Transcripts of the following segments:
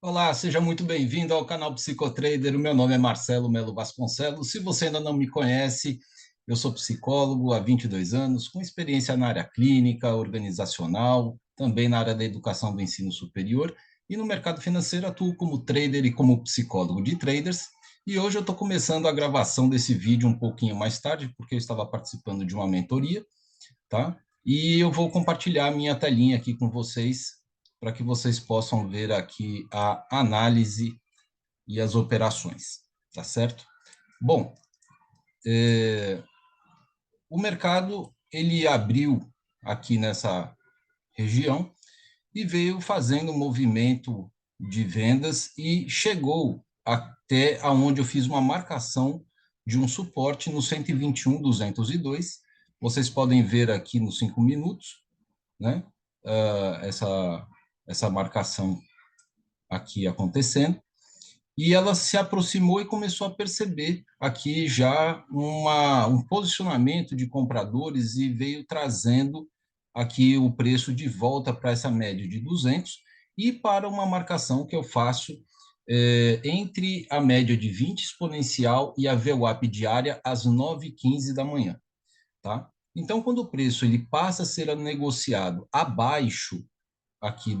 Olá, seja muito bem-vindo ao canal Psicotrader. O meu nome é Marcelo Melo Vasconcelos. Se você ainda não me conhece, eu sou psicólogo há 22 anos, com experiência na área clínica, organizacional, também na área da educação do ensino superior e no mercado financeiro atuo como trader e como psicólogo de traders. E hoje eu estou começando a gravação desse vídeo um pouquinho mais tarde, porque eu estava participando de uma mentoria, tá? E eu vou compartilhar a minha telinha aqui com vocês, para que vocês possam ver aqui a análise e as operações, tá certo? Bom, o mercado, ele abriu aqui nessa região e veio fazendo um movimento de vendas e chegou até aonde eu fiz uma marcação de um suporte no 121,202. Vocês podem ver aqui nos 5 minutos, né? Essa marcação aqui acontecendo. E ela se aproximou e começou a perceber aqui já um posicionamento de compradores e veio trazendo aqui o preço de volta para essa média de 200 e para uma marcação que eu faço entre a média de 20 exponencial e a VWAP diária às 9h15 da manhã, tá? Então, quando o preço ele passa a ser negociado abaixo aqui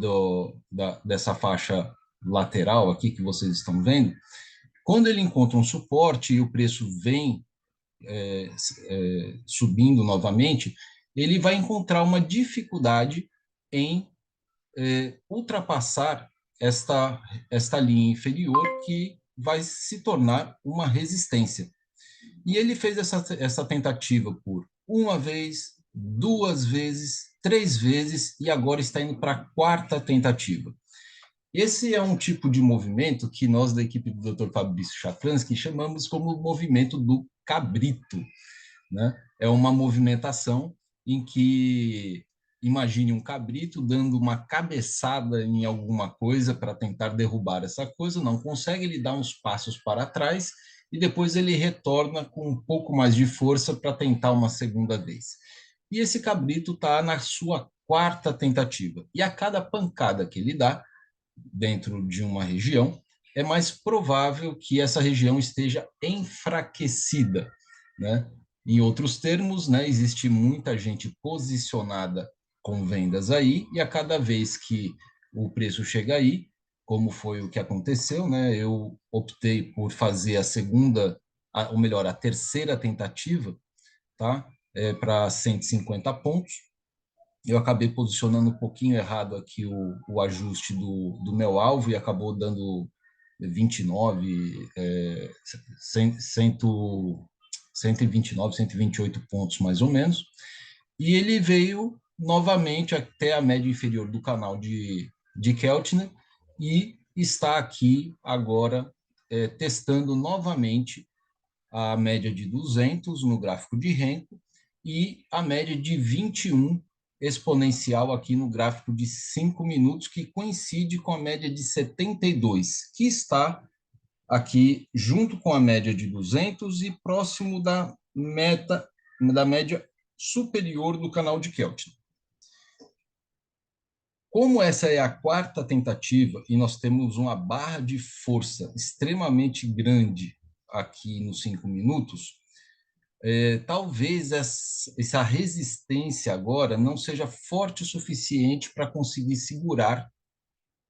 dessa faixa lateral aqui que vocês estão vendo, quando ele encontra um suporte e o preço vem subindo novamente, ele vai encontrar uma dificuldade em ultrapassar esta linha inferior que vai se tornar uma resistência. E ele fez essa tentativa por uma vez, duas vezes, três vezes e agora está indo para a quarta tentativa. Esse é um tipo de movimento que nós da equipe do Dr. Fabrício Chatransky chamamos como movimento do cabrito, né? É uma movimentação em que imagine um cabrito dando uma cabeçada em alguma coisa para tentar derrubar essa coisa, não consegue, ele dá uns passos para trás e depois ele retorna com um pouco mais de força para tentar uma segunda vez. E esse cabrito está na sua quarta tentativa. E a cada pancada que ele dá dentro de uma região, é mais provável que essa região esteja enfraquecida, né? Em outros termos, né, existe muita gente posicionada com vendas aí, e a cada vez que o preço chega aí, como foi o que aconteceu, né, eu optei por fazer a segunda, ou melhor, a terceira tentativa, tá? Para 150 pontos, eu acabei posicionando um pouquinho errado aqui o ajuste do meu alvo e acabou dando 29, 129, 128 pontos mais ou menos. E ele veio novamente até a média inferior do canal de Keltner e está aqui agora testando novamente a média de 200 no gráfico de Renko e a média de 21 exponencial aqui no gráfico de 5 minutos, que coincide com a média de 72, que está aqui junto com a média de 200 e próximo da média superior do canal de Keltner. Como essa é a quarta tentativa e nós temos uma barra de força extremamente grande aqui nos 5 minutos, talvez essa resistência agora não seja forte o suficiente para conseguir segurar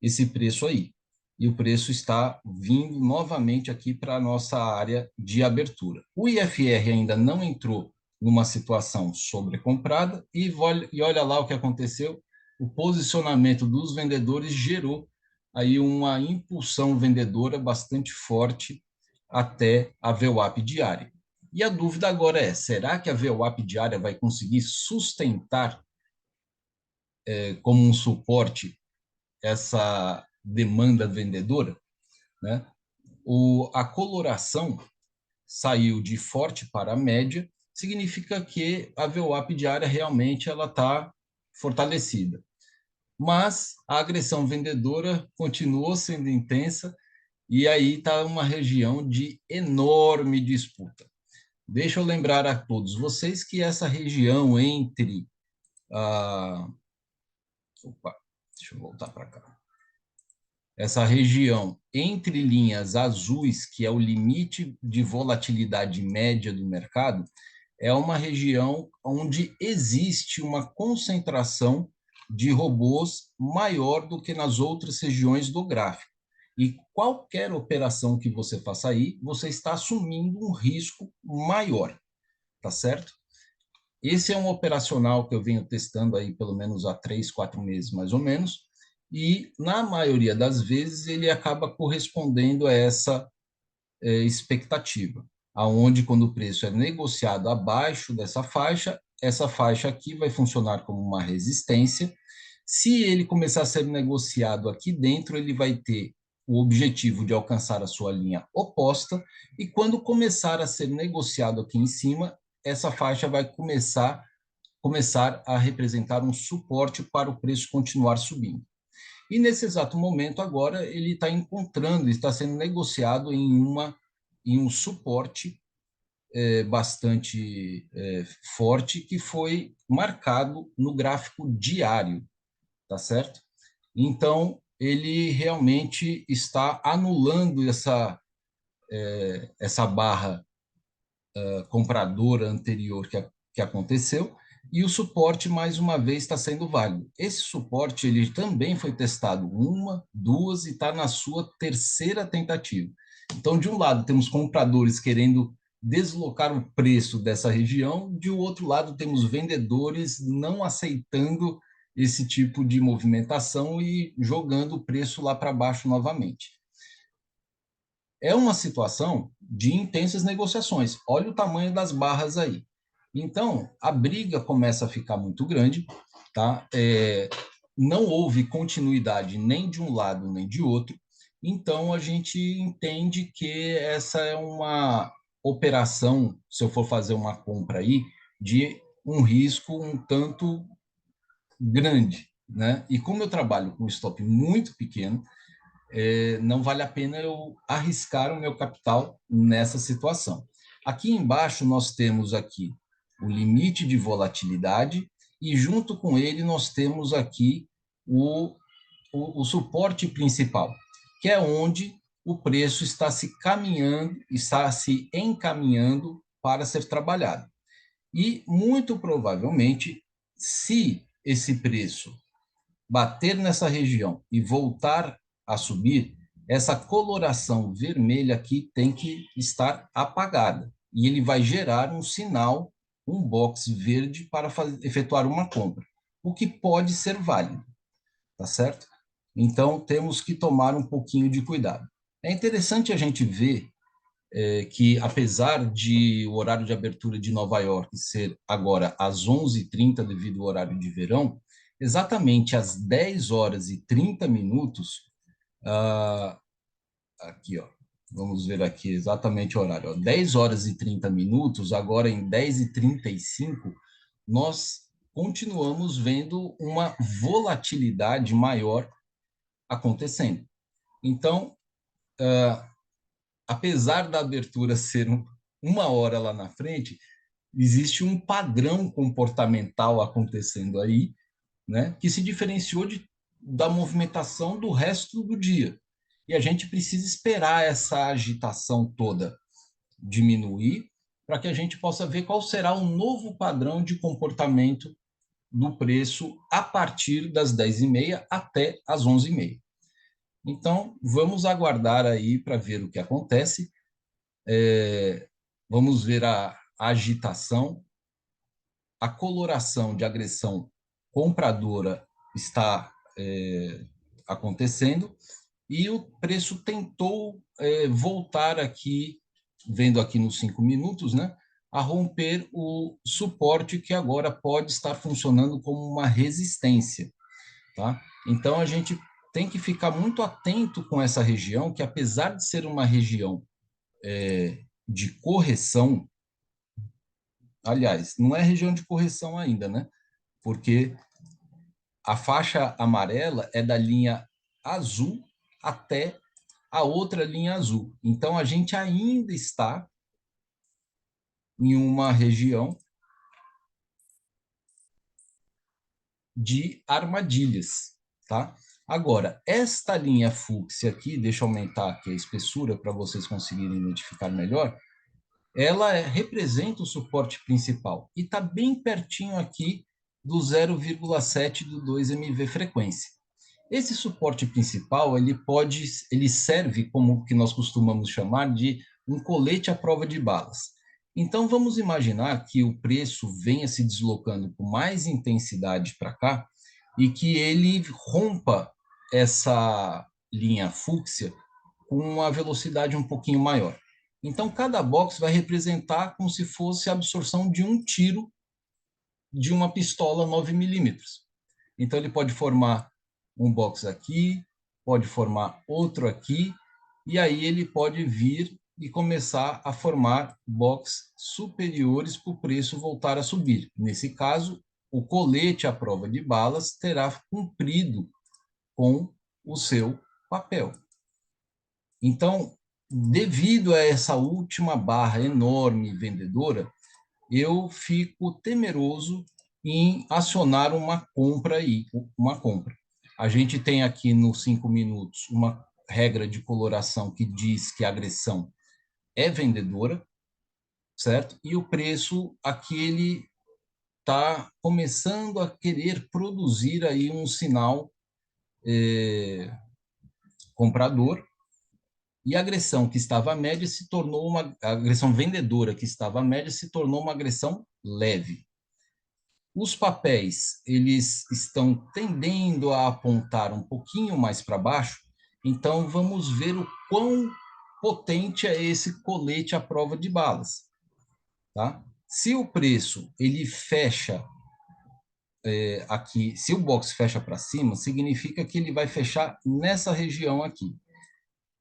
esse preço aí. E o preço está vindo novamente aqui para a nossa área de abertura. O IFR ainda não entrou numa situação sobrecomprada e olha lá o que aconteceu. O posicionamento dos vendedores gerou aí uma impulsão vendedora bastante forte até a VWAP diária. E a dúvida agora é, será que a VWAP diária vai conseguir sustentar como um suporte essa demanda vendedora, né? A coloração saiu de forte para média, significa que a VWAP diária realmente ela está fortalecida. Mas a agressão vendedora continuou sendo intensa e aí está uma região de enorme disputa. Deixa eu lembrar a todos vocês que essa região entre a... Opa, deixa eu voltar para cá. essa região entre linhas azuis, que é o limite de volatilidade média do mercado, é uma região onde existe uma concentração de robôs maior do que nas outras regiões do gráfico. E qualquer operação que você faça aí, você está assumindo um risco maior, tá certo? Esse é um operacional que eu venho testando aí pelo menos há 3, 4 meses, mais ou menos, e na maioria das vezes ele acaba correspondendo a essa expectativa, aonde quando o preço é negociado abaixo dessa faixa, essa faixa aqui vai funcionar como uma resistência. Se ele começar a ser negociado aqui dentro, ele vai ter o objetivo de alcançar a sua linha oposta, e quando começar a ser negociado aqui em cima, essa faixa vai começar a representar um suporte para o preço continuar subindo. E nesse exato momento agora ele está encontrando, está sendo negociado em um suporte bastante forte que foi marcado no gráfico diário, tá certo? Então ele realmente está anulando essa barra compradora anterior que aconteceu, e o suporte, mais uma vez, está sendo válido. Esse suporte ele também foi testado uma, duas e está na sua terceira tentativa. Então, de um lado, temos compradores querendo deslocar o preço dessa região, de outro lado, temos vendedores não aceitando esse tipo de movimentação e jogando o preço lá para baixo novamente. É uma situação de intensas negociações. Olha o tamanho das barras aí. Então, a briga começa a ficar muito grande, tá? Não houve continuidade nem de um lado nem de outro. Então, a gente entende que essa é uma operação, se eu for fazer uma compra aí, de um risco um tanto grande, né? E como eu trabalho com stop muito pequeno, não vale a pena eu arriscar o meu capital nessa situação. Aqui embaixo nós temos aqui o limite de volatilidade e junto com ele nós temos aqui o suporte principal, que é onde o preço está se caminhando, está se encaminhando para ser trabalhado. E muito provavelmente, se esse preço bater nessa região e voltar a subir, essa coloração vermelha aqui tem que estar apagada. E ele vai gerar um sinal, um box verde para efetuar uma compra, o que pode ser válido, tá certo? Então, temos que tomar um pouquinho de cuidado. É interessante a gente ver que, apesar de o horário de abertura de Nova York ser agora às 11h30 devido ao horário de verão, exatamente às 10h30, aqui, ó, vamos ver aqui exatamente o horário, ó, 10h30, agora em 10h35, nós continuamos vendo uma volatilidade maior acontecendo. Então, apesar da abertura ser uma hora lá na frente, existe um padrão comportamental acontecendo aí, né, que se diferenciou da movimentação do resto do dia. E a gente precisa esperar essa agitação toda diminuir para que a gente possa ver qual será o novo padrão de comportamento do preço a partir das 10h30 até as 11h30. Então, vamos aguardar aí para ver o que acontece. Vamos ver a agitação, a coloração de agressão compradora está acontecendo e o preço tentou voltar aqui, vendo aqui nos 5 minutos, né, a romper o suporte que agora pode estar funcionando como uma resistência, tá? Então a gente tem que ficar muito atento com essa região, que apesar de ser uma região de correção, aliás, não é região de correção ainda, né? Porque a faixa amarela é da linha azul até a outra linha azul. Então, a gente ainda está em uma região de armadilhas, tá? Agora, esta linha fúcsia aqui, deixa eu aumentar aqui a espessura para vocês conseguirem identificar melhor, ela representa o suporte principal e está bem pertinho aqui do 0,7 do 2 MV frequência. Esse suporte principal, ele serve como o que nós costumamos chamar de um colete à prova de balas. Então, vamos imaginar que o preço venha se deslocando com mais intensidade para cá e que ele rompa essa linha fúcsia com uma velocidade um pouquinho maior. Então, cada box vai representar como se fosse a absorção de um tiro de uma pistola 9 milímetros. Então, ele pode formar um box aqui, pode formar outro aqui, e aí ele pode vir e começar a formar box superiores para o preço voltar a subir. Nesse caso, o colete à prova de balas terá cumprido com o seu papel. Então, devido a essa última barra enorme vendedora, eu fico temeroso em acionar uma compra aí, uma compra. A gente tem aqui nos 5 minutos uma regra de coloração que diz que a agressão é vendedora, certo? E o preço aqui ele está começando a querer produzir aí um sinal comprador, e a agressão que estava média se tornou a agressão vendedora que estava média se tornou uma agressão leve. Os papéis, eles estão tendendo a apontar um pouquinho mais para baixo, então vamos ver o quão potente é esse colete à prova de balas, tá? Se o preço ele fecha aqui, se o box fecha para cima, significa que ele vai fechar nessa região aqui.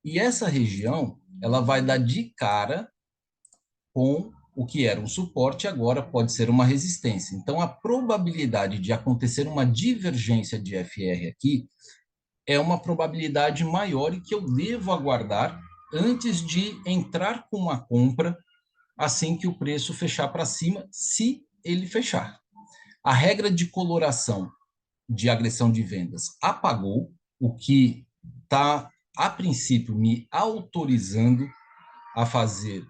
E essa região, ela vai dar de cara com o que era um suporte, agora pode ser uma resistência. Então, a probabilidade de acontecer uma divergência de FR aqui é uma probabilidade maior e que eu devo aguardar antes de entrar com uma compra assim que o preço fechar para cima, se ele fechar. A regra de coloração de agressão de vendas apagou, o que está, a princípio, me autorizando a fazer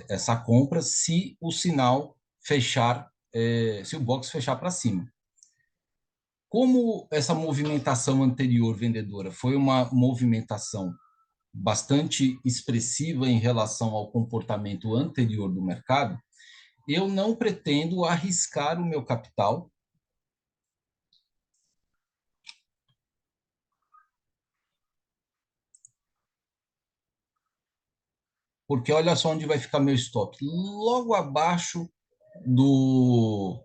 essa compra se o sinal fechar, se o box fechar para cima. Como essa movimentação anterior vendedora foi uma movimentação bastante expressiva em relação ao comportamento anterior do mercado, eu não pretendo arriscar o meu capital, porque olha só onde vai ficar meu stop, logo abaixo do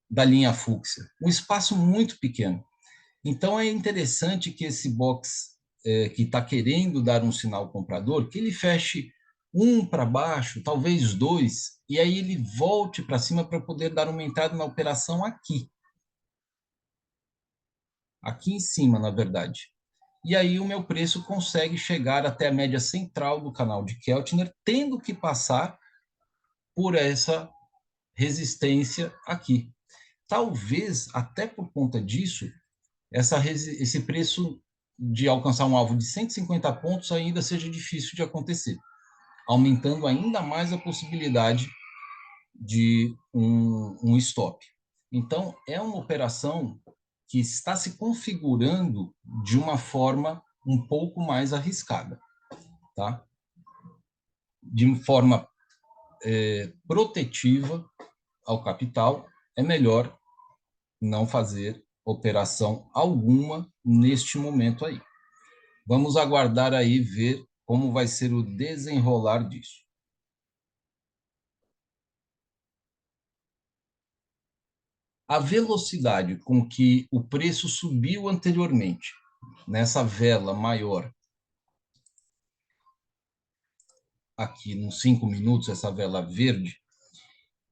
da linha fúcsia, um espaço muito pequeno. Então é interessante que esse box que está querendo dar um sinal comprador, que ele feche um para baixo, talvez dois, e aí ele volte para cima para poder dar uma entrada na operação aqui em cima, na verdade. E aí o meu preço consegue chegar até a média central do canal de Keltner, tendo que passar por essa resistência aqui. Talvez, até por conta disso, esse preço de alcançar um alvo de 150 pontos ainda seja difícil de acontecer, aumentando ainda mais a possibilidade de um stop. Então, é uma operação que está se configurando de uma forma um pouco mais arriscada, tá? De forma protetiva ao capital, é melhor não fazer operação alguma neste momento aí. Vamos aguardar aí ver como vai ser o desenrolar disso. A velocidade com que o preço subiu anteriormente, nessa vela maior, aqui nos 5 minutos, essa vela verde,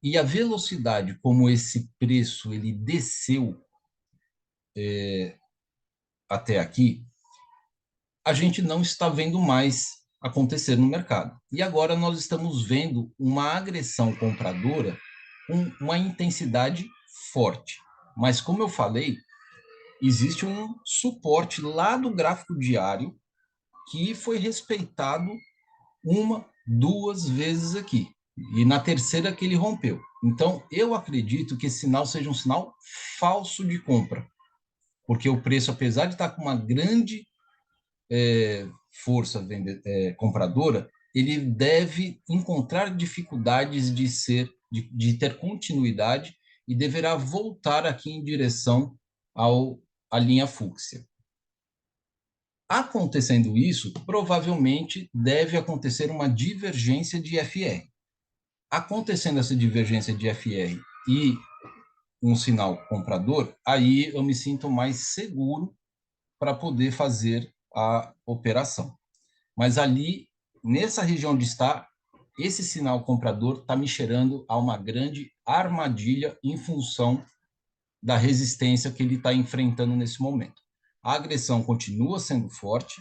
e a velocidade como esse preço ele desceu até aqui, a gente não está vendo mais acontecer no mercado. E agora nós estamos vendo uma agressão compradora com uma intensidade forte. Mas, como eu falei, existe um suporte lá do gráfico diário que foi respeitado uma, duas vezes aqui. E na terceira que ele rompeu. Então, eu acredito que esse sinal seja um sinal falso de compra, porque o preço, apesar de estar com uma grande força compradora, ele deve encontrar dificuldades de ter continuidade e deverá voltar aqui em direção à linha fúcsia. Acontecendo isso, provavelmente deve acontecer uma divergência de FR. Acontecendo essa divergência de FR e um sinal comprador, aí eu me sinto mais seguro para poder fazer a operação. Mas ali, nessa região onde está, esse sinal comprador está me cheirando a uma grande armadilha em função da resistência que ele está enfrentando nesse momento. A agressão continua sendo forte,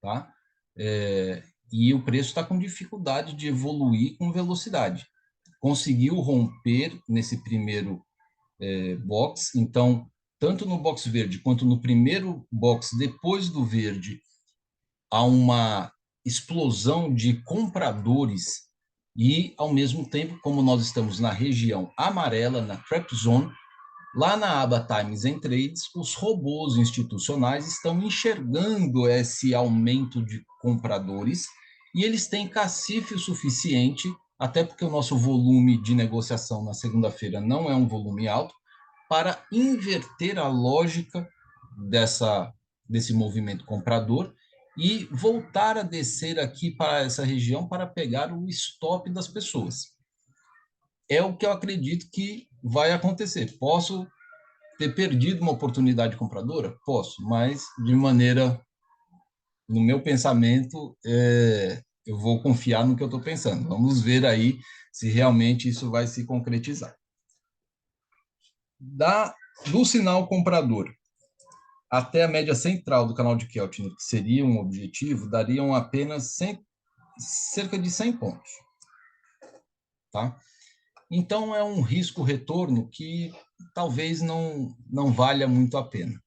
tá? E o preço está com dificuldade de evoluir com velocidade. Conseguiu romper nesse primeiro box, então, tanto no box verde quanto no primeiro box depois do verde, há uma explosão de compradores e, ao mesmo tempo, como nós estamos na região amarela, na trap zone, lá na aba Times and Trades, os robôs institucionais estão enxergando esse aumento de compradores e eles têm cacife o suficiente, até porque o nosso volume de negociação na segunda-feira não é um volume alto, para inverter a lógica desse movimento comprador e voltar a descer aqui para essa região para pegar o stop das pessoas. É o que eu acredito que vai acontecer. Posso ter perdido uma oportunidade compradora? Posso, mas de maneira, no meu pensamento, eu vou confiar no que eu estou pensando. Vamos ver aí se realmente isso vai se concretizar. Do sinal comprador até a média central do canal de Keltner, que seria um objetivo, dariam apenas cerca de 100 pontos. Tá? Então, é um risco-retorno que talvez não valha muito a pena,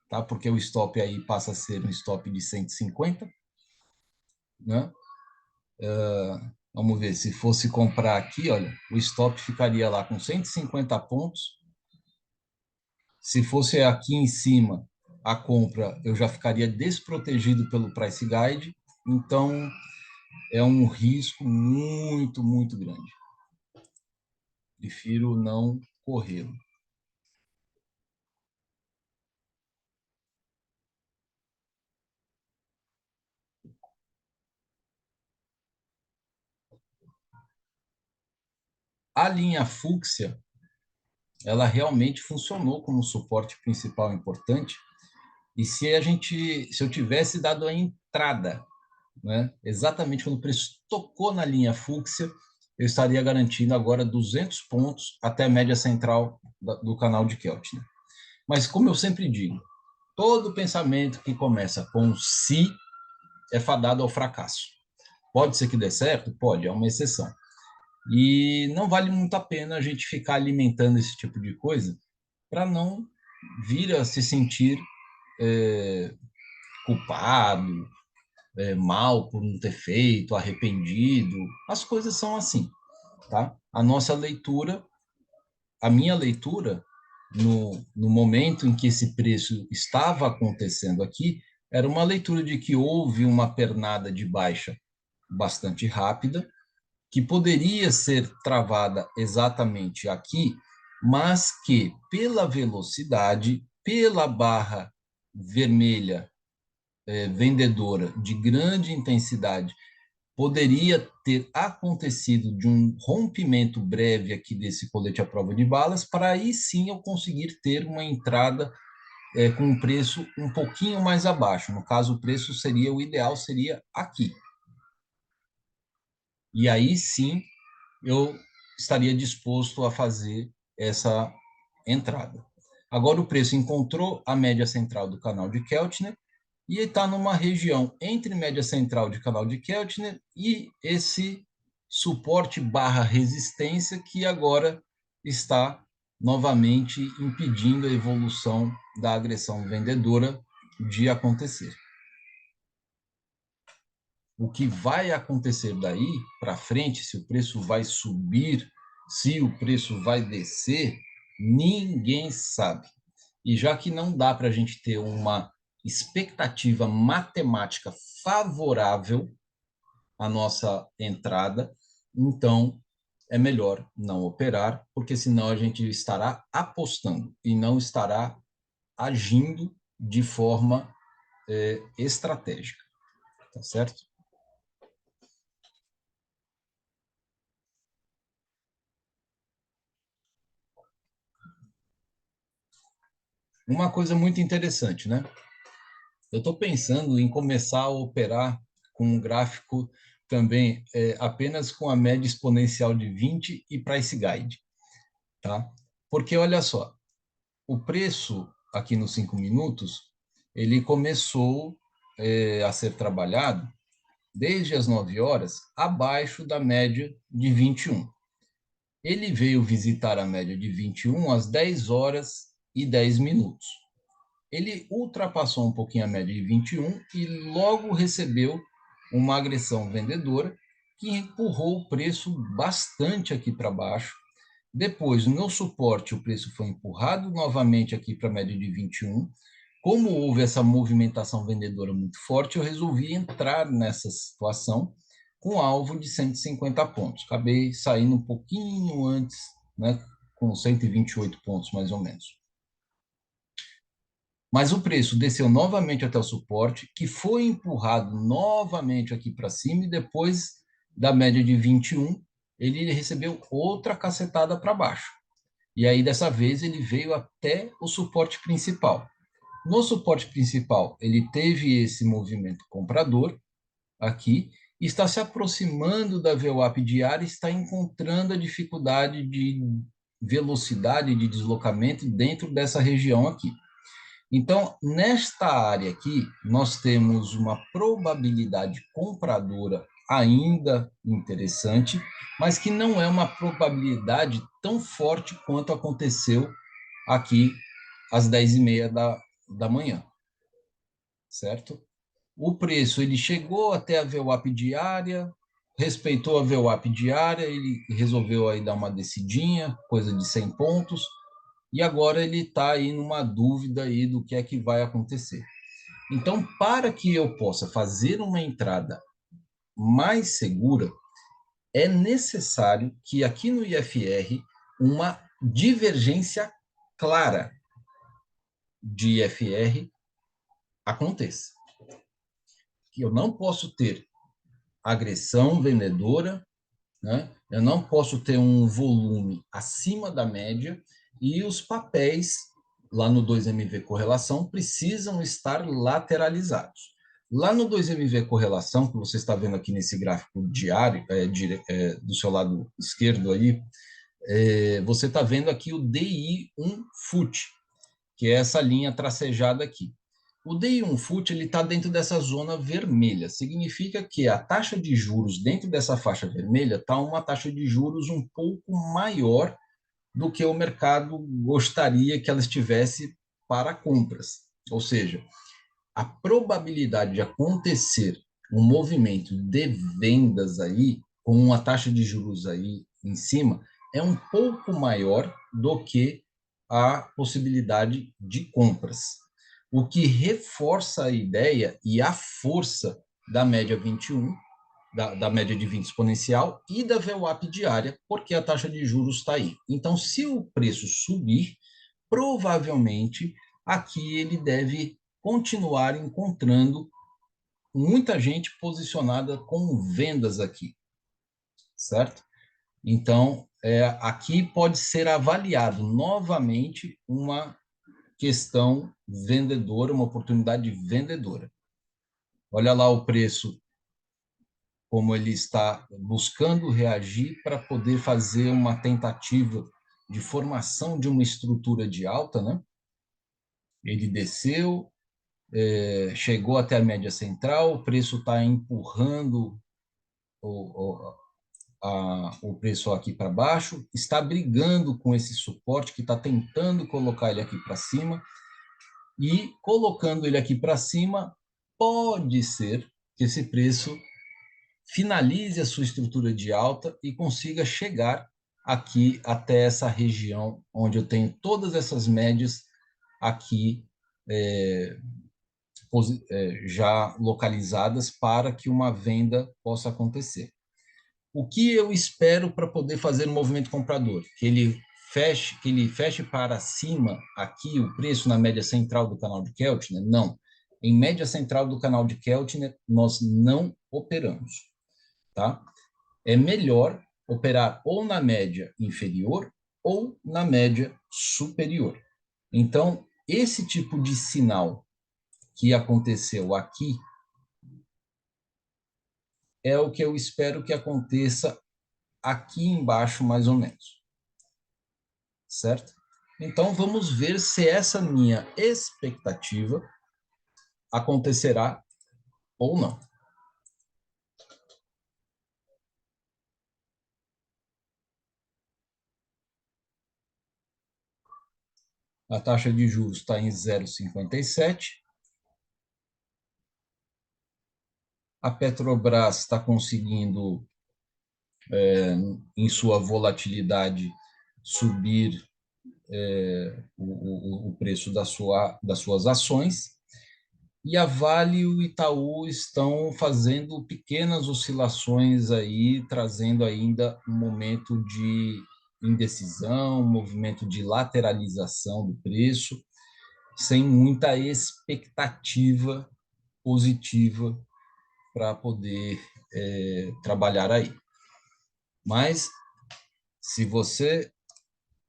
tá? Porque o stop aí passa a ser um stop de 150, né? Vamos ver, se fosse comprar aqui, olha, o stop ficaria lá com 150 pontos. Se fosse aqui em cima, a compra, eu já ficaria desprotegido pelo price guide. Então, é um risco muito, muito grande. Prefiro não corrê-lo. A linha fúcsia, ela realmente funcionou como suporte principal importante. E se eu tivesse dado a entrada, né, exatamente quando o preço tocou na linha fúcsia, eu estaria garantindo agora 200 pontos até a média central do canal de Keltner. Mas, como eu sempre digo, todo pensamento que começa com se é fadado ao fracasso. Pode ser que dê certo? Pode, é uma exceção. E não vale muito a pena a gente ficar alimentando esse tipo de coisa para não vir a se sentir culpado, mal por não ter feito, arrependido. As coisas são assim, tá? A nossa leitura, a minha leitura, no momento em que esse preço estava acontecendo aqui, era uma leitura de que houve uma pernada de baixa bastante rápida, que poderia ser travada exatamente aqui, mas que, pela velocidade, pela barra vermelha vendedora de grande intensidade, poderia ter acontecido de um rompimento breve aqui desse colete à prova de balas, para aí sim eu conseguir ter uma entrada com um preço um pouquinho mais abaixo. No caso, o preço seria, o ideal seria aqui. E aí sim eu estaria disposto a fazer essa entrada. Agora o preço encontrou a média central do canal de Keltner e está numa região entre média central de canal de Keltner e esse suporte barra resistência que agora está novamente impedindo a evolução da agressão vendedora de acontecer. O que vai acontecer daí para frente, se o preço vai subir, se o preço vai descer, ninguém sabe. E já que não dá para a gente ter uma expectativa matemática favorável à nossa entrada, então é melhor não operar, porque senão a gente estará apostando e não estará agindo de forma estratégica, tá certo? Uma coisa muito interessante, né? Eu estou pensando em começar a operar com um gráfico também apenas com a média exponencial de 20 e price guide, tá? Porque olha só, o preço aqui nos 5 minutos, ele começou a ser trabalhado desde as 9 horas abaixo da média de 21. Ele veio visitar a média de 21 às 10 horas e 10 minutos. Ele ultrapassou um pouquinho a média de 21 e logo recebeu uma agressão vendedora que empurrou o preço bastante aqui para baixo. Depois, no suporte, o preço foi empurrado novamente aqui para a média de 21. Como houve essa movimentação vendedora muito forte, eu resolvi entrar nessa situação com alvo de 150 pontos. Acabei saindo um pouquinho antes, né, com 128 pontos mais ou menos. Mas o preço desceu novamente até o suporte, que foi empurrado novamente aqui para cima, e depois da média de 21, ele recebeu outra cacetada para baixo. E aí, dessa vez, ele veio até o suporte principal. No suporte principal, ele teve esse movimento comprador aqui, está se aproximando da VWAP diária, está encontrando a dificuldade de velocidade de deslocamento dentro dessa região aqui. Então, nesta área aqui, nós temos uma probabilidade compradora ainda interessante, mas que não é uma probabilidade tão forte quanto aconteceu aqui às 10h30 da manhã, certo? O preço, ele chegou até a VWAP diária, respeitou a VWAP diária, ele resolveu aí dar uma descidinha, coisa de 100 pontos, e agora ele está aí numa dúvida aí do que é que vai acontecer. Então, para que eu possa fazer uma entrada mais segura, é necessário que aqui no IFR uma divergência clara de IFR aconteça. Que eu não posso ter agressão vendedora, né? Eu não posso ter um volume acima da média e os papéis lá no 2MV correlação precisam estar lateralizados. Lá no 2MV correlação, que você está vendo aqui nesse gráfico diário, do seu lado esquerdo aí, você está vendo aqui o DI1 FUT, que é essa linha tracejada aqui. O DI1 FUT está dentro dessa zona vermelha. Significa que a taxa de juros dentro dessa faixa vermelha está uma taxa de juros um pouco maior do que o mercado gostaria que ela estivesse para compras. Ou seja, a probabilidade de acontecer um movimento de vendas aí, com uma taxa de juros aí em cima, é um pouco maior do que a possibilidade de compras, o que reforça a ideia e a força da média 21, da média de 20 exponencial e da VWAP diária, porque a taxa de juros está aí. Então, se o preço subir, provavelmente aqui ele deve continuar encontrando muita gente posicionada com vendas aqui, certo? Então, aqui pode ser avaliado novamente uma questão vendedora, uma oportunidade vendedora. Olha lá o preço, como ele está buscando reagir para poder fazer uma tentativa de formação de uma estrutura de alta, né? Ele desceu, chegou até a média central, o preço está empurrando o preço aqui para baixo, está brigando com esse suporte que está tentando colocar ele aqui para cima, e colocando ele aqui para cima, pode ser que esse preço finalize a sua estrutura de alta e consiga chegar aqui até essa região onde eu tenho todas essas médias aqui já localizadas para que uma venda possa acontecer. O que eu espero para poder fazer o movimento comprador? Que ele feche para cima aqui o preço na média central do canal de Keltner? Não. Em média central do canal de Keltner, nós não operamos, tá? É melhor operar ou na média inferior ou na média superior. Então, esse tipo de sinal que aconteceu aqui é o que eu espero que aconteça aqui embaixo, mais ou menos. Certo? Então, vamos ver se essa minha expectativa acontecerá ou não. A taxa de juros está em 0,57. A Petrobras está conseguindo, em sua volatilidade, subir o preço das suas ações. E a Vale e o Itaú estão fazendo pequenas oscilações aí, trazendo ainda um momento de indecisão, um movimento de lateralização do preço, sem muita expectativa positiva para poder trabalhar aí. Mas, se você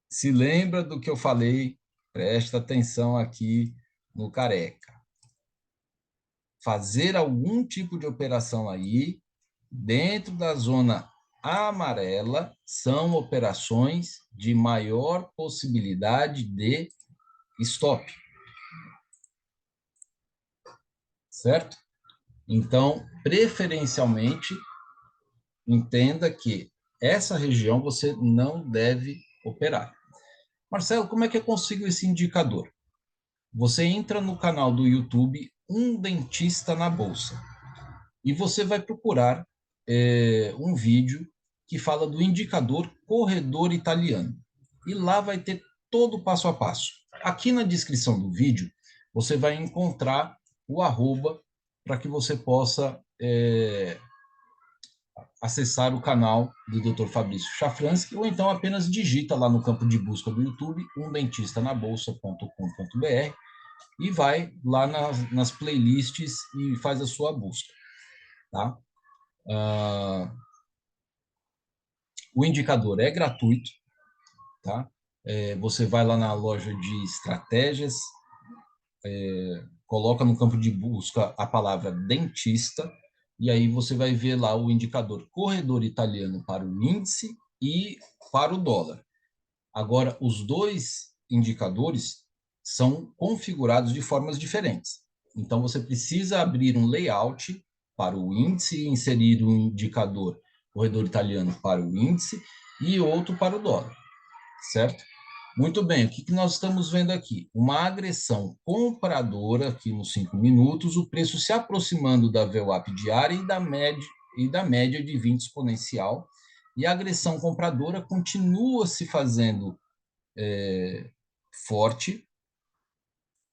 se lembra do que eu falei, presta atenção aqui no Careca. Fazer algum tipo de operação aí, dentro da zona amarela, são operações de maior possibilidade de stop. Certo? Então, preferencialmente, entenda que essa região você não deve operar. Marcelo, como é que eu consigo esse indicador? Você entra no canal do YouTube Um Dentista na Bolsa e você vai procurar um vídeo que fala do indicador corredor italiano. E lá vai ter todo o passo a passo. Aqui na descrição do vídeo, você vai encontrar o arroba para que você possa acessar o canal do Dr. Fabrício Chafransky, ou então apenas digita lá no campo de busca do YouTube, umdentistanabolsa.com.br, e vai lá nas playlists e faz a sua busca. Tá? O indicador é gratuito, tá? Você vai lá na loja de estratégias, coloca no campo de busca a palavra dentista, e aí você vai ver lá o indicador corredor italiano para o índice e para o dólar. Agora, os dois indicadores são configurados de formas diferentes. Então, você precisa abrir um layout para o índice, inserir um indicador corredor italiano para o índice e outro para o dólar, certo? Muito bem, o que nós estamos vendo aqui? Uma agressão compradora aqui nos 5 minutos, o preço se aproximando da VWAP diária e da média de 20 exponencial, e a agressão compradora continua se fazendo forte.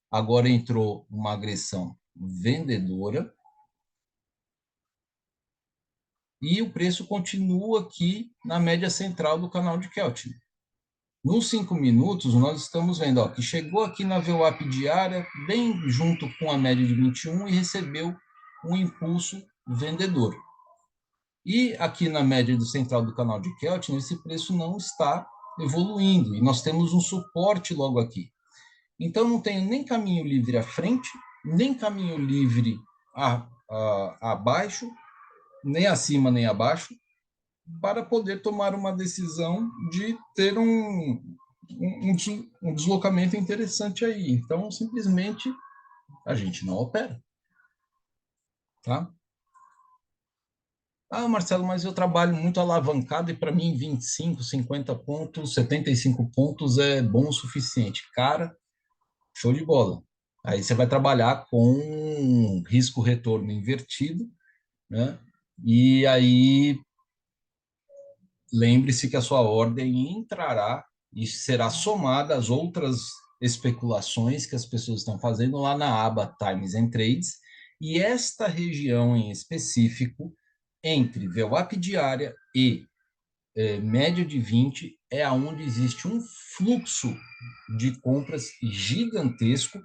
Agora entrou uma agressão vendedora, e o preço continua aqui na média central do canal de Keltner. Nos 5 minutos, nós estamos vendo que chegou aqui na VWAP diária, bem junto com a média de 21, e recebeu um impulso vendedor. E aqui na média do central do canal de Keltner, esse preço não está evoluindo, e nós temos um suporte logo aqui. Então, não tenho nem caminho livre à frente, nem caminho livre abaixo, nem acima nem abaixo, para poder tomar uma decisão de ter um deslocamento interessante aí. Então, simplesmente, a gente não opera. Tá? Ah, Marcelo, mas eu trabalho muito alavancado e para mim 25, 50 pontos, 75 pontos é bom o suficiente. Cara, show de bola. Aí você vai trabalhar com risco-retorno invertido, né? E aí lembre-se que a sua ordem entrará e será somada às outras especulações que as pessoas estão fazendo lá na aba Times and Trades, e esta região em específico, entre VWAP diária e média de 20, é aonde existe um fluxo de compras gigantesco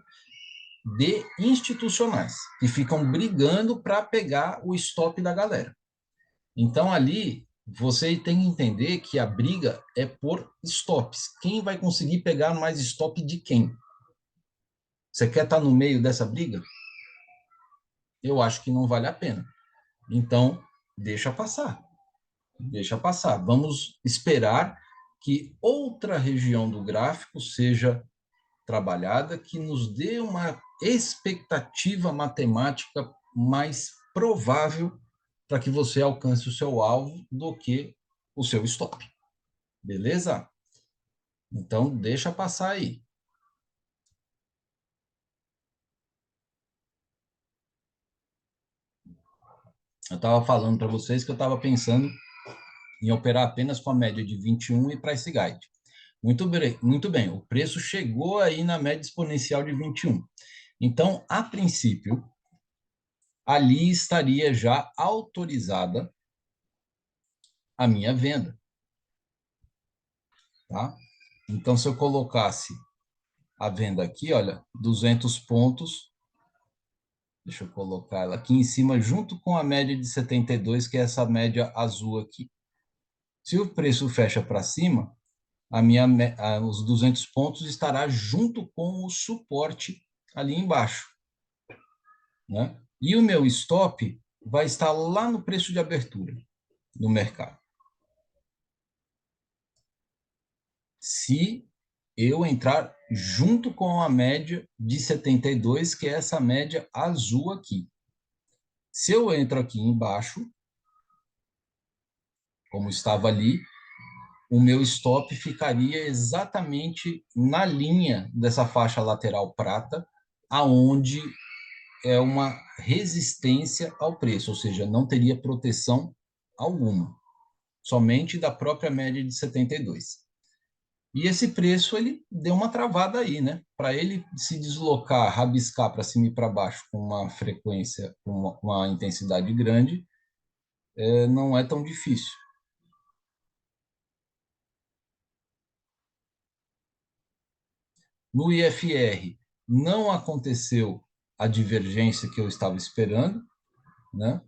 de institucionais, que ficam brigando para pegar o stop da galera. Então, ali, você tem que entender que a briga é por stops. Quem vai conseguir pegar mais stop de quem? Você quer estar no meio dessa briga? Eu acho que não vale a pena. Então, deixa passar. Deixa passar. Vamos esperar que outra região do gráfico seja trabalhada, que nos dê uma expectativa matemática mais provável para que você alcance o seu alvo do que o seu stop. Beleza? Então, deixa passar aí. Eu estava falando para vocês que eu estava pensando em operar apenas com a média de 21 e price guide. Muito bem, o preço chegou aí na média exponencial de 21. Então, a princípio, ali estaria já autorizada a minha venda, tá? Então, se eu colocasse a venda aqui, olha, 200 pontos, deixa eu colocar ela aqui em cima, junto com a média de 72, que é essa média azul aqui. Se o preço fecha para cima, os 200 pontos estará junto com o suporte ali embaixo, né? E o meu stop vai estar lá no preço de abertura do mercado. Se eu entrar junto com a média de 72, que é essa média azul aqui. Se eu entro aqui embaixo, como estava ali, o meu stop ficaria exatamente na linha dessa faixa lateral prata, aonde é uma resistência ao preço, ou seja, não teria proteção alguma, somente da própria média de 72. E esse preço ele deu uma travada aí, né? Para ele se deslocar, rabiscar para cima e para baixo com uma frequência, com uma intensidade grande, não é tão difícil. No IFR não aconteceu a divergência que eu estava esperando, né?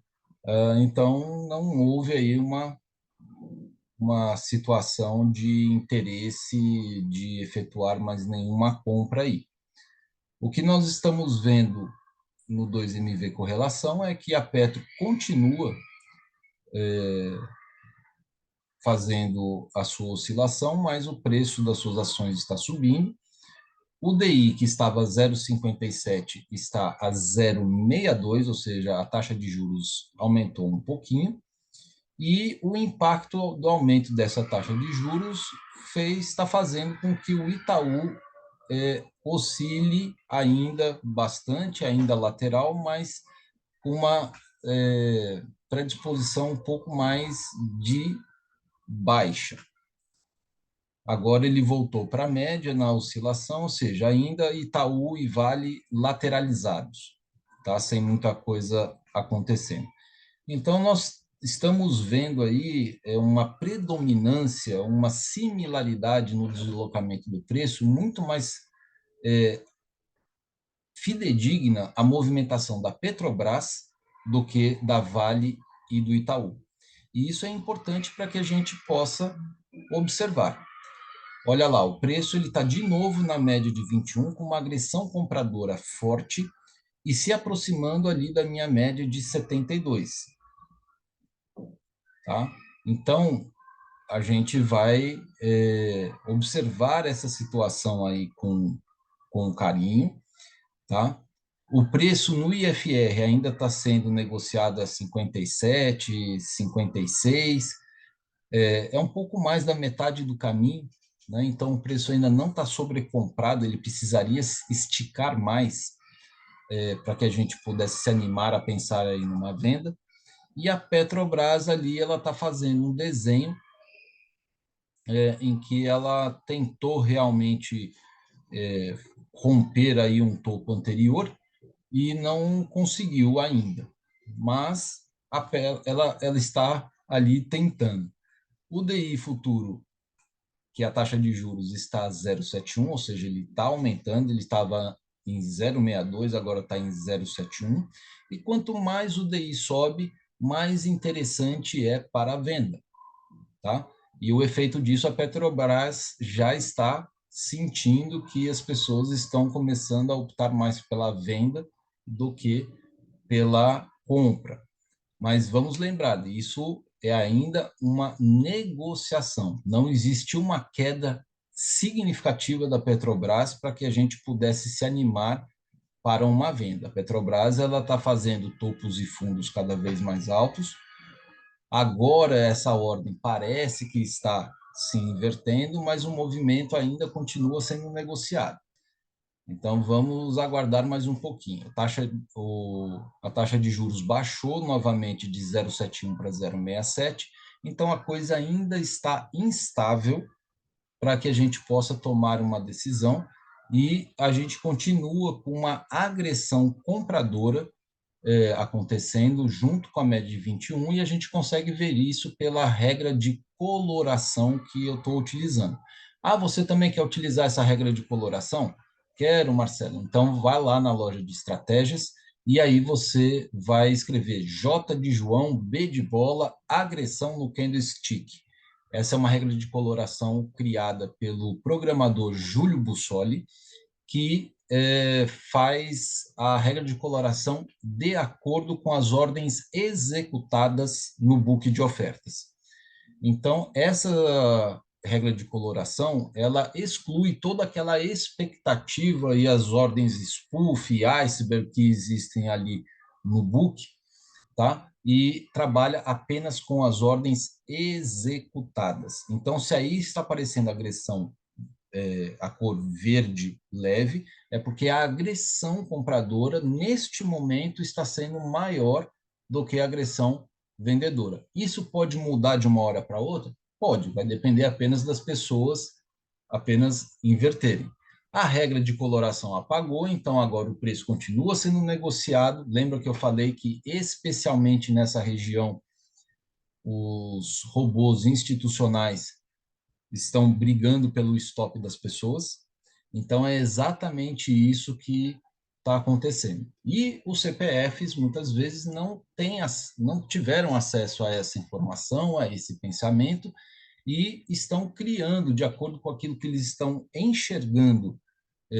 Então não houve aí uma situação de interesse de efetuar mais nenhuma compra aí. O que nós estamos vendo no 2MV correlação é que a Petro continua fazendo a sua oscilação, mas o preço das suas ações está subindo. O DI, que estava a 0,57, está a 0,62, ou seja, a taxa de juros aumentou um pouquinho. E o impacto do aumento dessa taxa de juros está fazendo com que o Itaú oscile ainda bastante, ainda lateral, mas com uma predisposição um pouco mais de baixa. Agora ele voltou para a média na oscilação, ou seja, ainda Itaú e Vale lateralizados, tá? Sem muita coisa acontecendo. Então, nós estamos vendo aí uma predominância, uma similaridade no deslocamento do preço muito mais fidedigna à movimentação da Petrobras do que da Vale e do Itaú. E isso é importante para que a gente possa observar. Olha lá, o preço ele está de novo na média de 21, com uma agressão compradora forte e se aproximando ali da minha média de 72. Tá? Então, a gente vai observar essa situação aí com carinho, tá? O preço no IFR ainda está sendo negociado a 57, 56, é um pouco mais da metade do caminho, né? Então o preço ainda não está sobrecomprado, ele precisaria esticar mais para que a gente pudesse se animar a pensar aí numa venda. E a Petrobras ali, ela está fazendo um desenho em que ela tentou realmente é, romper aí um topo anterior e não conseguiu ainda. Mas ela está ali tentando. O DI futuro, que a taxa de juros está a 0,71, ou seja, ele está aumentando, ele estava em 0,62, agora está em 0,71. E quanto mais o DI sobe, mais interessante é para a venda, tá? E o efeito disso, a Petrobras já está sentindo que as pessoas estão começando a optar mais pela venda do que pela compra. Mas vamos lembrar, isso é ainda uma negociação. Não existe uma queda significativa da Petrobras para que a gente pudesse se animar para uma venda. A Petrobras ela está fazendo topos e fundos cada vez mais altos. Agora essa ordem parece que está se invertendo, mas o movimento ainda continua sendo negociado. Então, vamos aguardar mais um pouquinho. A taxa de juros baixou novamente de 0,71 para 0,67, então a coisa ainda está instável para que a gente possa tomar uma decisão e a gente continua com uma agressão compradora acontecendo junto com a média de 21 e a gente consegue ver isso pela regra de coloração que eu estou utilizando. Ah, você também quer utilizar essa regra de coloração? Quero, Marcelo. Então, vai lá na loja de estratégias e aí você vai escrever J de João, B de bola, agressão no candlestick. Essa é uma regra de coloração criada pelo programador Júlio Bussoli, que faz a regra de coloração de acordo com as ordens executadas no book de ofertas. Então, essa regra de coloração, ela exclui toda aquela expectativa e as ordens spoof e iceberg que existem ali no book, tá? E trabalha apenas com as ordens executadas. Então, se aí está aparecendo agressão a cor verde leve, é porque a agressão compradora, neste momento, está sendo maior do que a agressão vendedora. Isso pode mudar de uma hora para outra? Pode, vai depender apenas das pessoas apenas inverterem. A regra de coloração apagou, então agora o preço continua sendo negociado. Lembra que eu falei que, especialmente nessa região, os robôs institucionais estão brigando pelo stop das pessoas. Então, é exatamente isso que está acontecendo. E os CPFs, muitas vezes, não tiveram acesso a essa informação, a esse pensamento, e estão criando, de acordo com aquilo que eles estão enxergando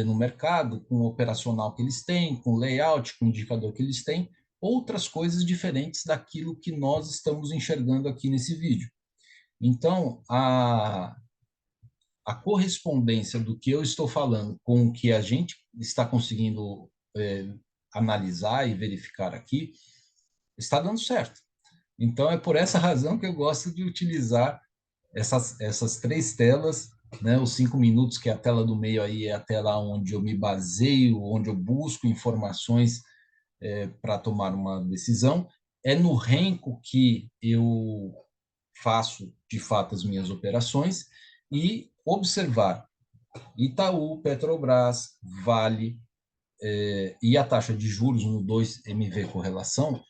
no mercado, com o operacional que eles têm, com o layout, com o indicador que eles têm, outras coisas diferentes daquilo que nós estamos enxergando aqui nesse vídeo. Então, a correspondência do que eu estou falando com o que a gente está conseguindo analisar e verificar aqui está dando certo. Então, é por essa razão que eu gosto de utilizar essas três telas, né? Os 5 minutos, que é a tela do meio aí, é a tela onde eu me baseio, onde eu busco informações para tomar uma decisão. É no Renko que eu faço, de fato, as minhas operações e observar Itaú, Petrobras, Vale e a taxa de juros no 2MV correlação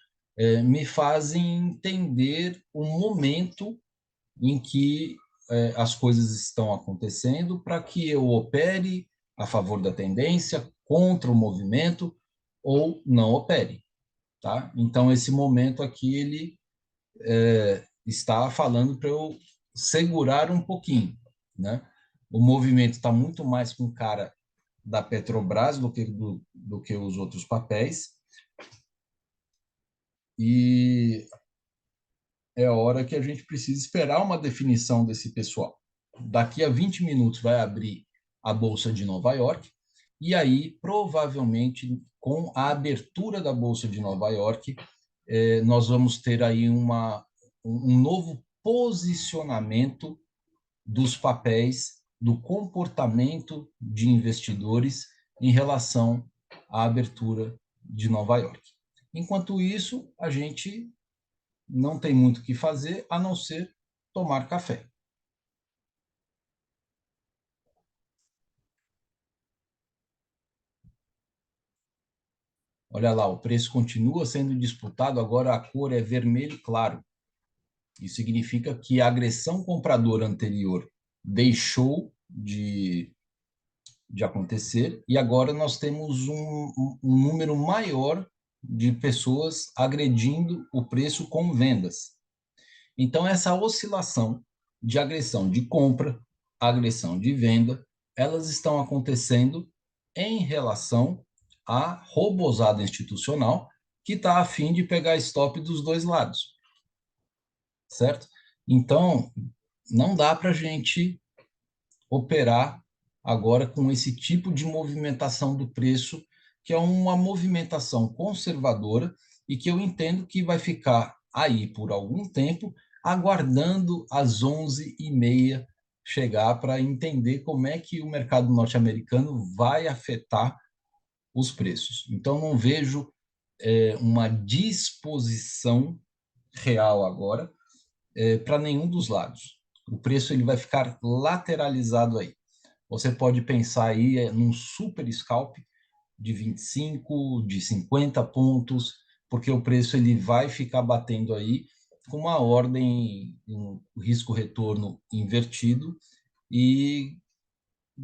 me fazem entender o momento em que as coisas estão acontecendo para que eu opere a favor da tendência, contra o movimento ou não opere, tá? Então, esse momento aqui, ele está falando para eu segurar um pouquinho, né? O movimento está muito mais com cara da Petrobras do que os outros papéis, e é hora que a gente precisa esperar uma definição desse pessoal. Daqui a 20 minutos vai abrir a Bolsa de Nova York, E aí, provavelmente, com a abertura da Bolsa de Nova York, nós vamos ter aí um novo posicionamento dos papéis, do comportamento de investidores em relação à abertura de Nova York. Enquanto isso, a gente não tem muito o que fazer a não ser tomar café. Olha lá, o preço continua sendo disputado, agora a cor é vermelho claro. Isso significa que a agressão compradora anterior deixou de acontecer e agora nós temos um número maior de pessoas agredindo o preço com vendas. Então, essa oscilação de agressão de compra, agressão de venda, elas estão acontecendo em relação à robozada institucional que está a fim de pegar stop dos dois lados, certo? Então, não dá para a gente operar agora com esse tipo de movimentação do preço, que é uma movimentação conservadora e que eu entendo que vai ficar aí por algum tempo, aguardando às 11h30 chegar para entender como é que o mercado norte-americano vai afetar os preços. Então, não vejo uma disposição real agora para nenhum dos lados. O preço ele vai ficar lateralizado aí. Você pode pensar aí num super scalp de 25, de 50 pontos, porque o preço ele vai ficar batendo aí com uma ordem, um risco-retorno invertido e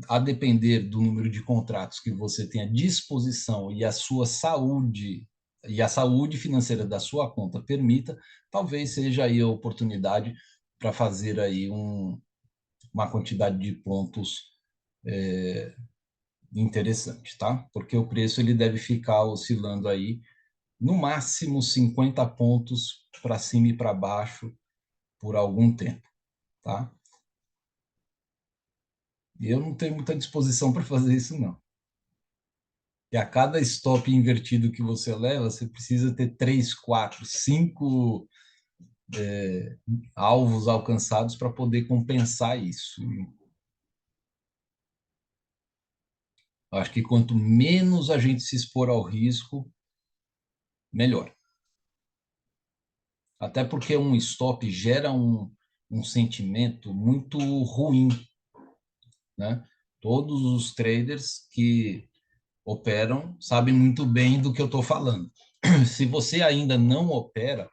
a depender do número de contratos que você tem à disposição e a sua saúde e a saúde financeira da sua conta permita, talvez seja aí a oportunidade para fazer aí uma quantidade de pontos interessante, tá? Porque o preço ele deve ficar oscilando aí no máximo 50 pontos para cima e para baixo por algum tempo, tá? E eu não tenho muita disposição para fazer isso, não. E a cada stop invertido que você leva, você precisa ter 3, 4, 5 alvos alcançados para poder compensar isso. Eu acho que quanto menos a gente se expor ao risco, melhor. Até porque um stop gera um sentimento muito ruim, né? Todos os traders que operam sabem muito bem do que eu estou falando. Se você ainda não opera,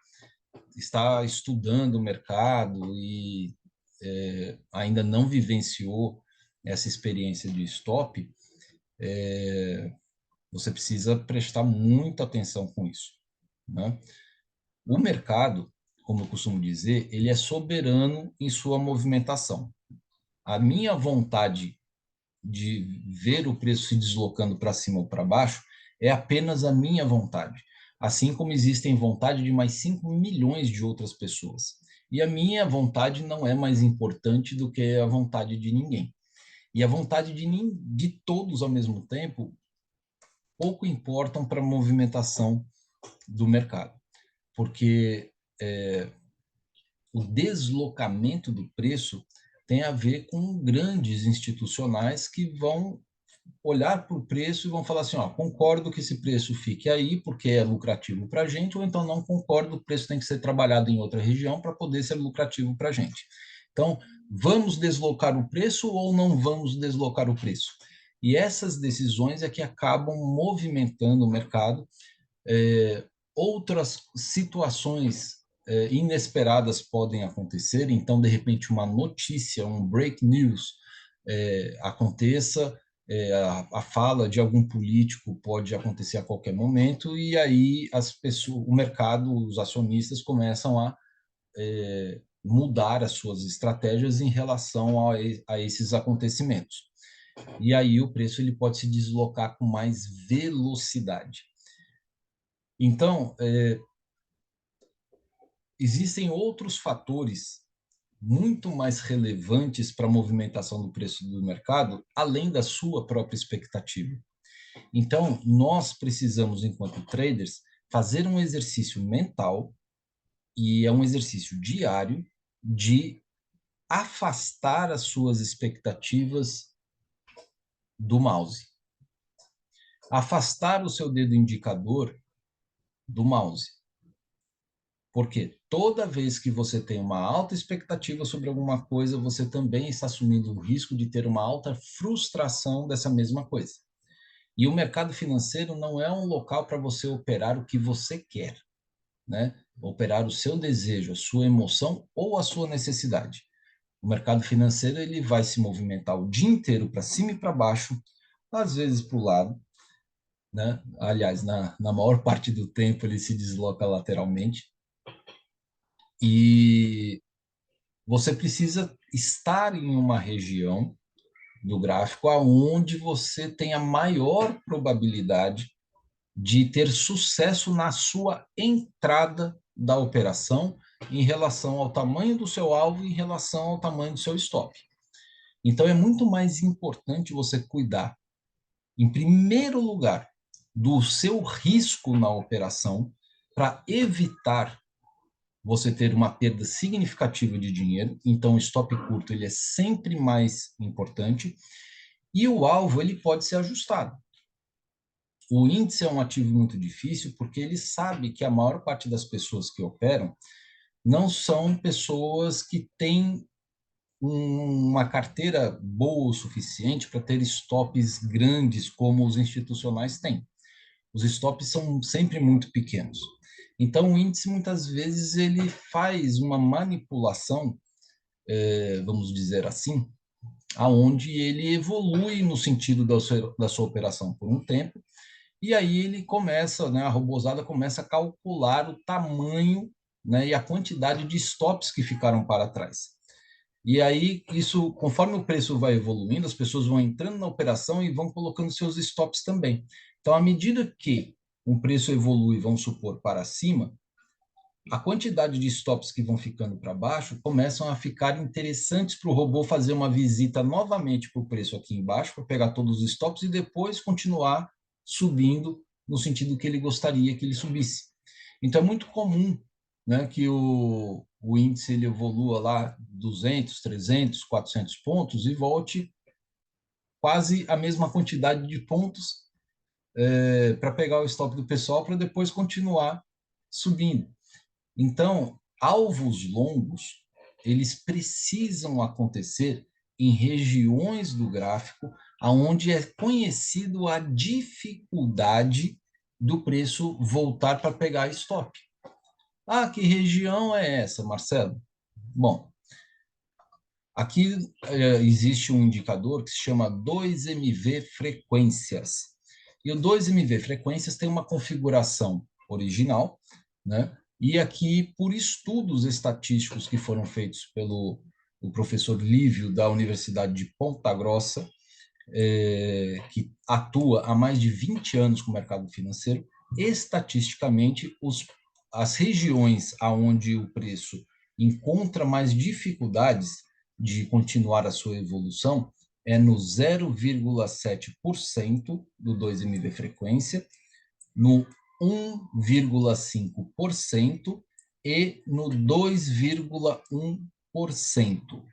está estudando o mercado e ainda não vivenciou essa experiência de stop, você precisa prestar muita atenção com isso, né? O mercado, como eu costumo dizer, ele é soberano em sua movimentação. A minha vontade de ver o preço se deslocando para cima ou para baixo é apenas a minha vontade, assim como existem vontade de mais 5 milhões de outras pessoas. E a minha vontade não é mais importante do que a vontade de ninguém. E a vontade de todos ao mesmo tempo pouco importam para a movimentação do mercado, porque o deslocamento do preço tem a ver com grandes institucionais que vão olhar para o preço e vão falar assim, ó, concordo que esse preço fique aí porque é lucrativo para a gente, ou então não concordo, o preço tem que ser trabalhado em outra região para poder ser lucrativo para a gente. Então, vamos deslocar o preço ou não vamos deslocar o preço? E essas decisões é que acabam movimentando o mercado. Outras situações inesperadas podem acontecer, então, de repente, uma notícia, um break news aconteça, a fala de algum político pode acontecer a qualquer momento, e aí as pessoas, o mercado, os acionistas começam a mudar as suas estratégias em relação a esses acontecimentos. E aí o preço ele pode se deslocar com mais velocidade. Então, existem outros fatores muito mais relevantes para a movimentação do preço do mercado, além da sua própria expectativa. Então, nós precisamos, enquanto traders, fazer um exercício mental, e é um exercício diário, de afastar as suas expectativas do mouse. Afastar o seu dedo indicador do mouse. Porque toda vez que você tem uma alta expectativa sobre alguma coisa, você também está assumindo o risco de ter uma alta frustração dessa mesma coisa. E o mercado financeiro não é um local para você operar o que você quer, né? Operar o seu desejo, a sua emoção ou a sua necessidade. O mercado financeiro ele vai se movimentar o dia inteiro para cima e para baixo, às vezes para o lado, né? Aliás, na maior parte do tempo ele se desloca lateralmente. E você precisa estar em uma região do gráfico aonde você tem a maior probabilidade de ter sucesso na sua entrada da operação em relação ao tamanho do seu alvo e em relação ao tamanho do seu stop. Então, é muito mais importante você cuidar, em primeiro lugar, do seu risco na operação para evitar você ter uma perda significativa de dinheiro. Então, o stop curto ele é sempre mais importante e o alvo ele pode ser ajustado. O índice é um ativo muito difícil porque ele sabe que a maior parte das pessoas que operam não são pessoas que têm uma carteira boa o suficiente para ter stops grandes como os institucionais têm. Os stops são sempre muito pequenos. Então, o índice, muitas vezes, ele faz uma manipulação, vamos dizer assim, aonde ele evolui no sentido da sua operação por um tempo, e aí ele começa, né, a robozada começa a calcular o tamanho, né, e a quantidade de stops que ficaram para trás. E aí, isso, conforme o preço vai evoluindo, as pessoas vão entrando na operação e vão colocando seus stops também. Então, à medida que o preço evolui, vamos supor, para cima, a quantidade de stops que vão ficando para baixo começam a ficar interessantes para o robô fazer uma visita novamente para o preço aqui embaixo, para pegar todos os stops e depois continuar subindo no sentido que ele gostaria que ele subisse. Então, é muito comum, né, que o índice ele evolua lá 200, 300, 400 pontos e volte quase a mesma quantidade de pontos para pegar o stop do pessoal para depois continuar subindo. Então, alvos longos, eles precisam acontecer em regiões do gráfico aonde é conhecido a dificuldade do preço voltar para pegar stop. Ah, que região é essa, Marcelo? Bom, aqui existe um indicador que se chama 2MV frequências. E o 2MV frequências tem uma configuração original, né? E aqui, por estudos estatísticos que foram feitos pelo o professor Lívio, da Universidade de Ponta Grossa, que atua há mais de 20 anos com o mercado financeiro, estatisticamente, as regiões aonde o preço encontra mais dificuldades de continuar a sua evolução é no 0,7% do 2MV frequência, no 1,5% e no 2,1%.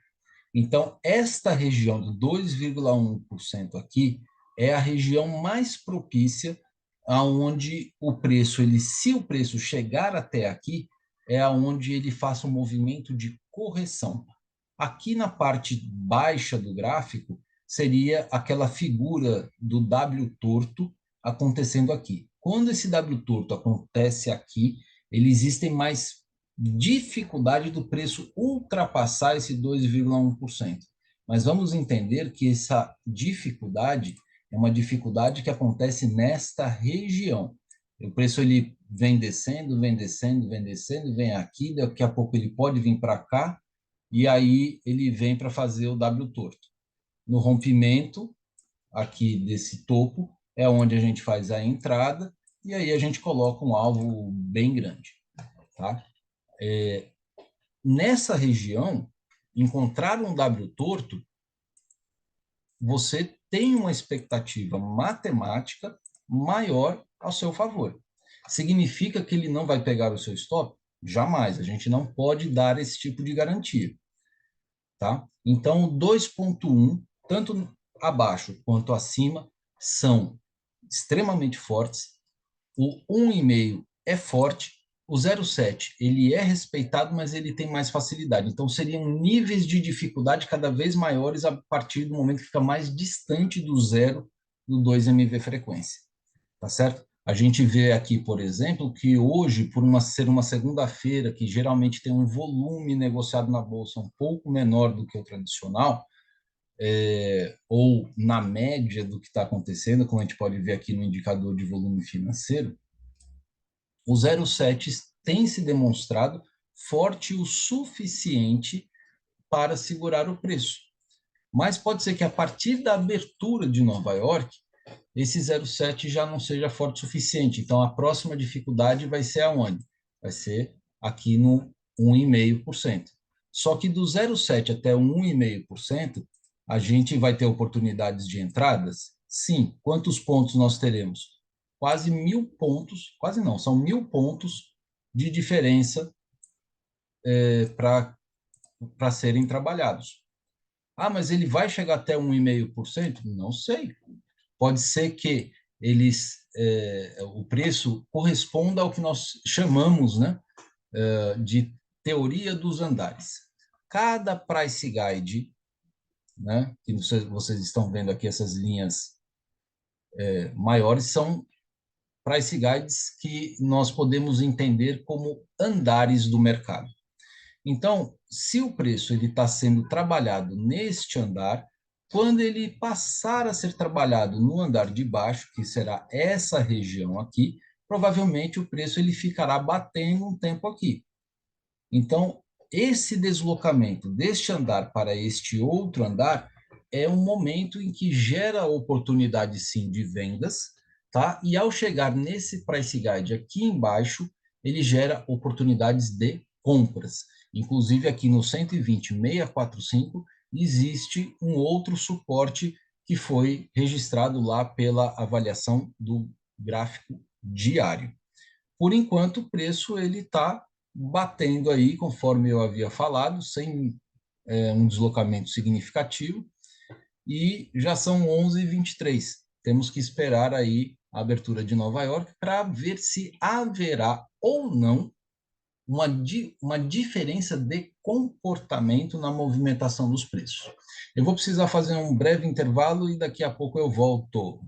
Então, esta região do 2,1% aqui é a região mais propícia aonde o preço, se o preço chegar até aqui, é aonde ele faça um movimento de correção. Aqui na parte baixa do gráfico seria aquela figura do W torto acontecendo aqui. Quando esse W torto acontece aqui, existem mais dificuldade do preço ultrapassar esse 2,1%. Mas vamos entender que essa dificuldade é uma dificuldade que acontece nesta região. O preço ele vem descendo, vem descendo, vem descendo, vem aqui, daqui a pouco ele pode vir para cá, e aí ele vem para fazer o W torto. No rompimento aqui desse topo é onde a gente faz a entrada, e aí a gente coloca um alvo bem grande, tá? Nessa região, encontrar um W torto, você tem uma expectativa matemática maior ao seu favor. Significa que ele não vai pegar o seu stop? Jamais, a gente não pode dar esse tipo de garantia, tá? Então, o 2.1, tanto abaixo quanto acima, são extremamente fortes. O 1,5 é forte, o 0,7 ele é respeitado, mas ele tem mais facilidade. Então, seriam níveis de dificuldade cada vez maiores a partir do momento que fica mais distante do zero do 2 MV frequência, tá certo? A gente vê aqui, por exemplo, que hoje, ser uma segunda-feira, que geralmente tem um volume negociado na bolsa um pouco menor do que o tradicional, ou na média do que está acontecendo, como a gente pode ver aqui no indicador de volume financeiro, o 0,7 tem se demonstrado forte o suficiente para segurar o preço. Mas pode ser que a partir da abertura de Nova York, esse 0,7 já não seja forte o suficiente. Então, a próxima dificuldade vai ser aonde? Vai ser aqui no 1,5%. Só que do 0,7 até o 1,5%, a gente vai ter oportunidades de entradas? Sim. Quantos pontos nós teremos? Quase 1.000 pontos, quase não, são 1.000 pontos de diferença para serem trabalhados. Ah, mas ele vai chegar até 1,5%? Não sei. Pode ser que o preço corresponda ao que nós chamamos, né, de teoria dos andares. Cada price guide, né, que vocês estão vendo aqui, essas linhas maiores, são price guides que nós podemos entender como andares do mercado. Então, se o preço ele está sendo trabalhado neste andar, quando ele passar a ser trabalhado no andar de baixo, que será essa região aqui, provavelmente o preço ele ficará batendo um tempo aqui. Então, esse deslocamento deste andar para este outro andar é um momento em que gera oportunidade sim de vendas, tá? E ao chegar nesse price guide aqui embaixo, ele gera oportunidades de compras. Inclusive aqui no 120,645 existe um outro suporte que foi registrado lá pela avaliação do gráfico diário. Por enquanto, o preço ele está batendo aí, conforme eu havia falado, sem um deslocamento significativo, e já são 11h23. Temos que esperar aí a abertura de Nova York para ver se haverá ou não uma diferença de comportamento na movimentação dos preços. Eu vou precisar fazer um breve intervalo e daqui a pouco eu volto.